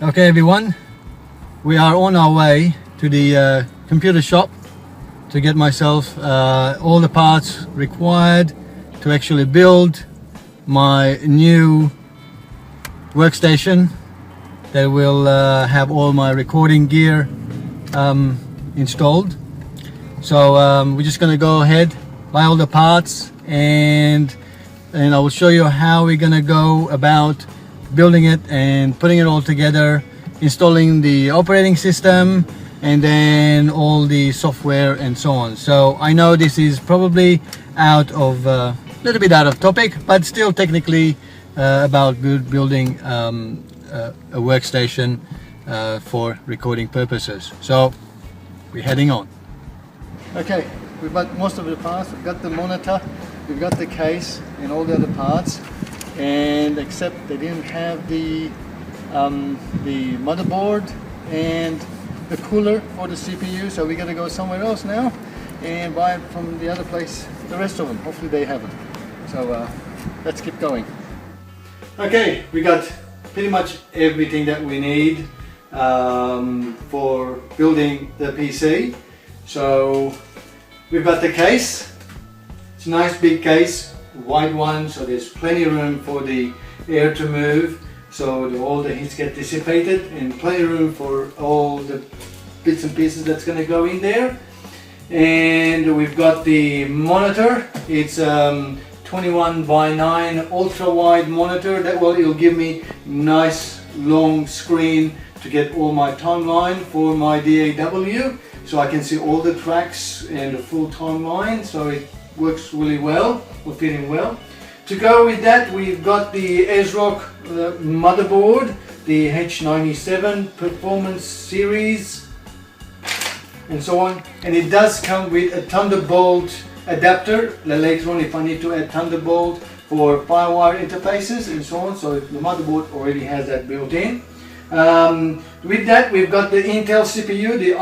Okay everyone, we are on our way to the computer shop to get myself all the parts required to actually build my new workstation that will have all my recording gear installed. So we're just going to go ahead, buy all the parts, and I will show you how we're going to go about building it and putting it all together, installing the operating system, and then all the software and so on. So I know this is probably out of a little bit out of topic, but still technically about building a workstation for recording purposes. So we're heading on. Okay, we've got most of the parts. We've got the monitor, we've got the case and all the other parts, and except they didn't have the motherboard and the cooler for the CPU, so we're going to go somewhere else now and buy it from the other place, the rest of them. Hopefully they have it. So let's keep going. Okay, we got pretty much everything that we need for building the PC. So we've got the case. It's a nice big case, wide one, so there's plenty of room for the air to move, so all the heats get dissipated, and plenty of room for all the bits and pieces that's going to go in there. And we've got the monitor. It's 21:9 ultra wide monitor that it'll give me nice long screen to get all my timeline for my DAW, so I can see all the tracks and the full timeline, so it works really well, will fit in well. To go with that, we've got the ASrock motherboard, the H97 Performance Series, and so on. And it does come with a Thunderbolt adapter later on if I need to add Thunderbolt for Firewire interfaces and so on. So the motherboard already has that built in. With that, we've got the Intel CPU, the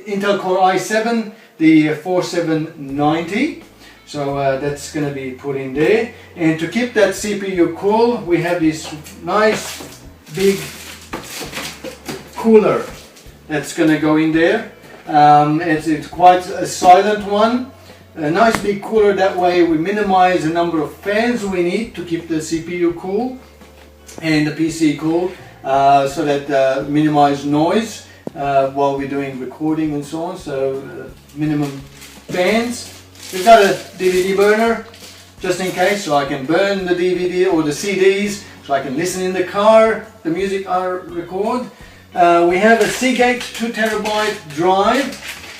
Intel Core i7, the 4790. So that's going to be put in there. And to keep that CPU cool, we have this nice big cooler that's going to go in there. It's quite a silent one. A nice big cooler, that way we minimize the number of fans we need to keep the CPU cool and the PC cool, so that minimize noise while we're doing recording and so on. So minimum fans. We've got a DVD burner just in case, so I can burn the DVD or the CDs, so I can listen in the car, the music I record. We have a Seagate 2TB drive.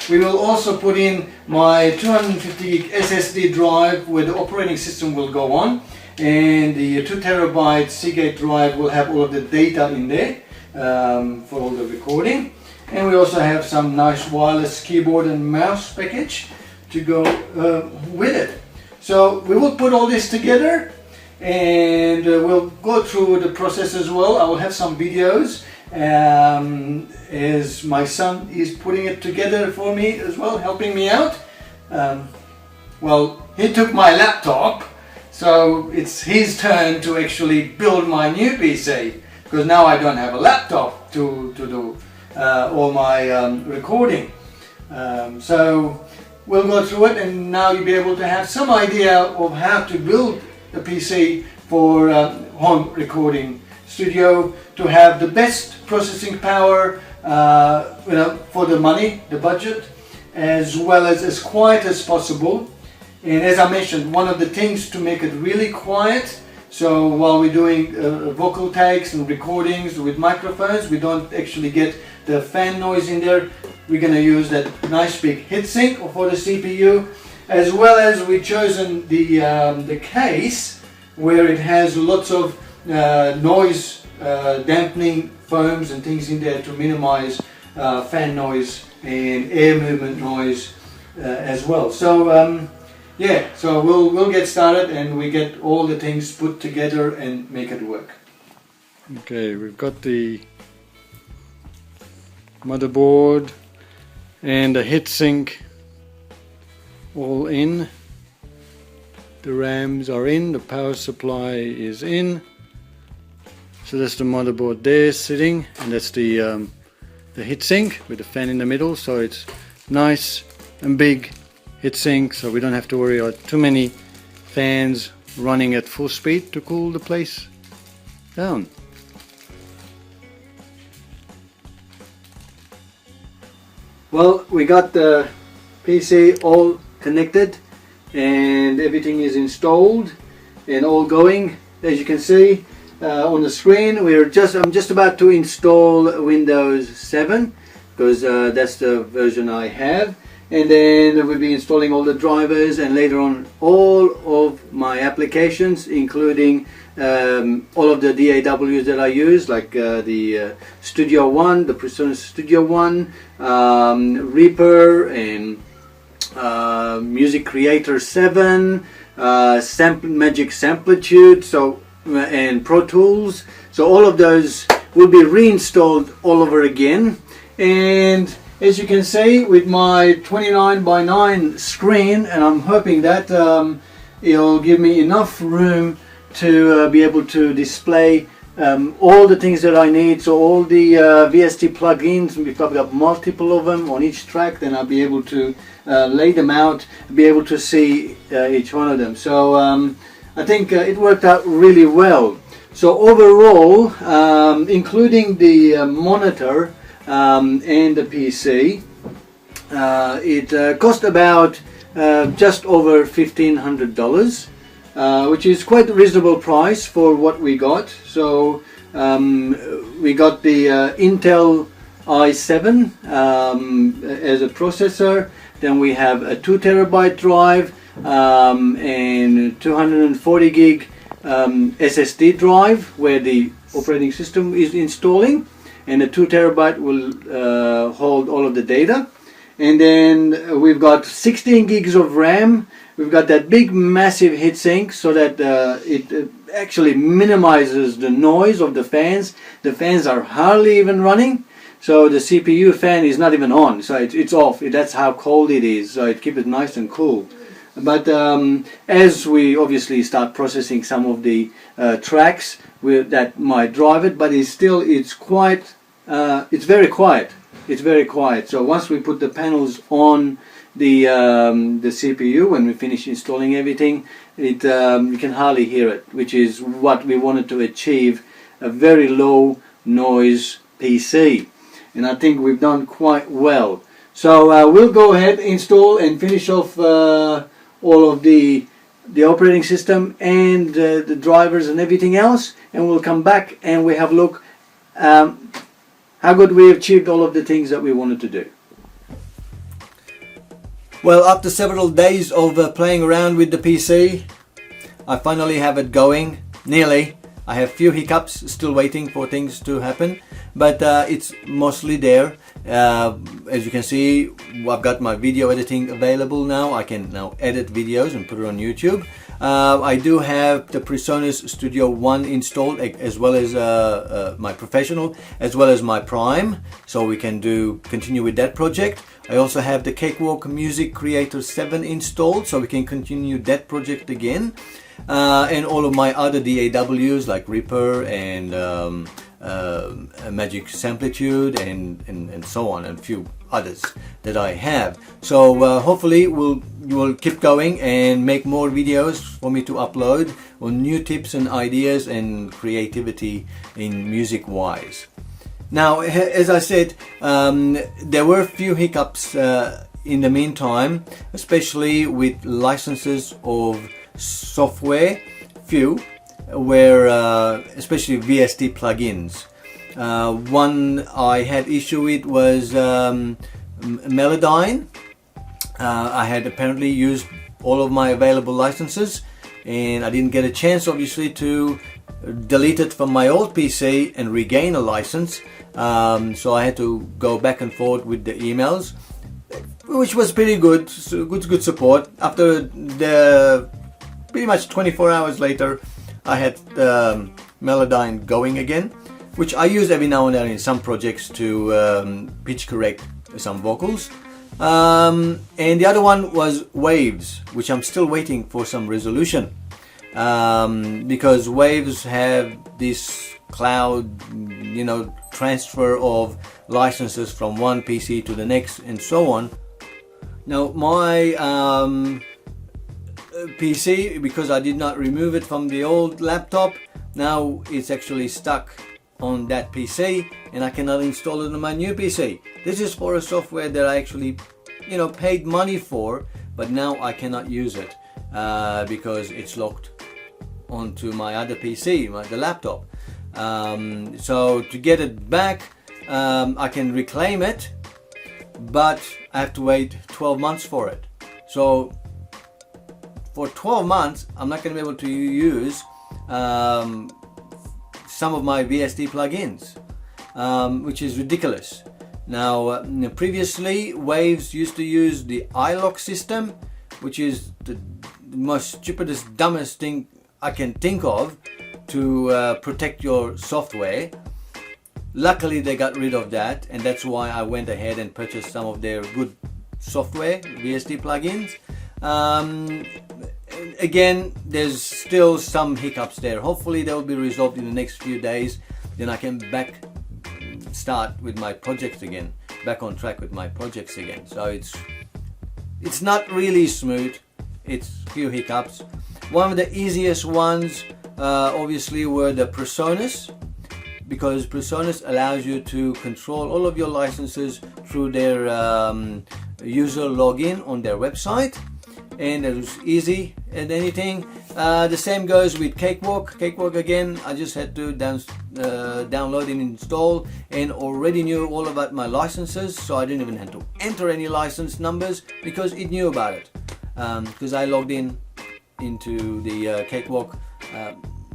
We will also put in my 250 gig SSD drive where the operating system will go on, and the 2TB Seagate drive will have all of the data in there for all the recording. And we also have some nice wireless keyboard and mouse package to go with it. So we will put all this together, and we'll go through the process as well. I will have some videos as my son is putting it together for me as well, helping me out. Well, he took my laptop, so it's his turn to actually build my new PC, because now I don't have a laptop to do all my recording. So we'll go through it, and now you'll be able to have some idea of how to build a PC for home recording studio, to have the best processing power, for the money, the budget, as well as quiet as possible. And as I mentioned, one of the things to make it really quiet, so while we're doing vocal takes and recordings with microphones, we don't actually get the fan noise in there. We're going to use that nice big heatsink for the CPU, as well as we've chosen the case where it has lots of noise dampening foams and things in there to minimize fan noise and air movement noise as well. So yeah, so we'll get started, and we get all the things put together and make it work. Okay, we've got the motherboard and the heatsink all in. The RAMs are in, the power supply is in. So that's the motherboard there sitting, and that's the heatsink with the fan in the middle. So it's nice and big heatsink, so we don't have to worry about too many fans running at full speed to cool the place down. Well, we got the PC all connected and everything is installed and all going. As you can see on the screen, I'm just about to install Windows 7 because that's the version I have, and then we'll be installing all the drivers and later on all of my applications, including all of the DAWs that I use, like the Studio One, the PreSonus Studio One, Reaper, and Music Creator 7, Magic Samplitude, and Pro Tools. So all of those will be reinstalled all over again. And as you can see with my 29:9 screen, and I'm hoping that it'll give me enough room to be able to display all the things that I need. So all the VST plugins, we've got multiple of them on each track, then I'll be able to lay them out, be able to see each one of them. So I think it worked out really well. So overall, including the monitor and the PC, it cost about just over $1,500. Which is quite a reasonable price for what we got. So we got the Intel i7 as a processor, then we have a 2 terabyte drive and 240 gig SSD drive where the operating system is installing, and the 2 terabyte will hold all of the data. And then we've got 16 gigs of RAM. We've got that big massive heatsink so that it actually minimizes the noise of the fans. The fans are hardly even running, so the CPU fan is not even on, so it's off. That's how cold it is, so it keeps it nice and cool. But as we obviously start processing some of the tracks that might drive it, but it's very quiet. It's very quiet. So once we put the panels on the CPU, when we finish installing everything, you can hardly hear it, which is what we wanted to achieve, a very low noise PC, and I think we've done quite well. So we'll go ahead, install and finish off all of the operating system and the drivers and everything else, and we'll come back and we have a look how good we achieved all of the things that we wanted to do. Well, after several days of playing around with the PC, I finally have it going, nearly. I have few hiccups, still waiting for things to happen, but it's mostly there. As you can see, I've got my video editing available now. I can now edit videos and put it on YouTube. I do have the PreSonus Studio One installed, as well as my Professional, as well as my Prime, so we can continue with that project. I also have the Cakewalk Music Creator 7 installed, so we can continue that project again. And all of my other DAWs like Reaper and Magic Samplitude and so on, and a few others that I have. So hopefully we'll keep going and make more videos for me to upload on new tips and ideas and creativity in music wise. Now, as I said, there were a few hiccups in the meantime, especially with licenses of software, few, where especially VST plugins. One I had issue with was Melodyne. I had apparently used all of my available licenses, and I didn't get a chance obviously to delete it from my old PC and regain a license. So I had to go back and forth with the emails, which was pretty good, good support. After the pretty much 24 hours later, I had Melodyne going again, which I use every now and then in some projects to pitch correct some vocals. And the other one was Waves, which I'm still waiting for some resolution, because Waves have this cloud, you know, transfer of licenses from one PC to the next and so on. Now my PC, because I did not remove it from the old laptop, now it's actually stuck on that PC and I cannot install it on my new PC. This is for a software that I actually, you know, paid money for, but now I cannot use it because it's locked onto my other PC, the laptop. So to get it back, I can reclaim it, but I have to wait 12 months for it. So for 12 months I'm not going to be able to use some of my VST plugins, which is ridiculous. Now previously Waves used to use the ASrock system, which is the most stupidest, dumbest thing I can think of to protect your software. Luckily they got rid of that, and that's why I went ahead and purchased some of their good software VST plugins. Again, there's still some hiccups there. Hopefully they'll be resolved in the next few days, then I can start with my projects again, back on track with my projects again. So it's not really smooth, it's a few hiccups. One of the easiest ones obviously were the Presonus, because Presonus allows you to control all of your licenses through their user login on their website, and it was easy as anything. The same goes with Cakewalk. Cakewalk again, I just had to download and install, and already knew all about my licenses, so I didn't even have to enter any license numbers because it knew about it, because I logged into the Cakewalk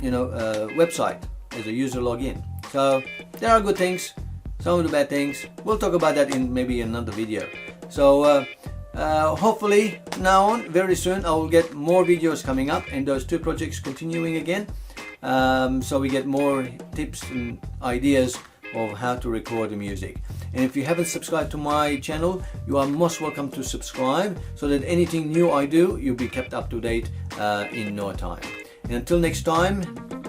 website as a user login. So there are good things, some of the bad things. We'll talk about that in maybe another video. So hopefully now on, very soon, I will get more videos coming up and those two projects continuing again, so we get more tips and ideas of how to record the music. And if you haven't subscribed to my channel, you are most welcome to subscribe, so that anything new I do, you'll be kept up to date in no time. And until next time,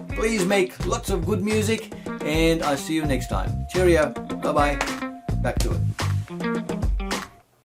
please make lots of good music, and I'll see you next time. Cheerio, bye bye, back to it.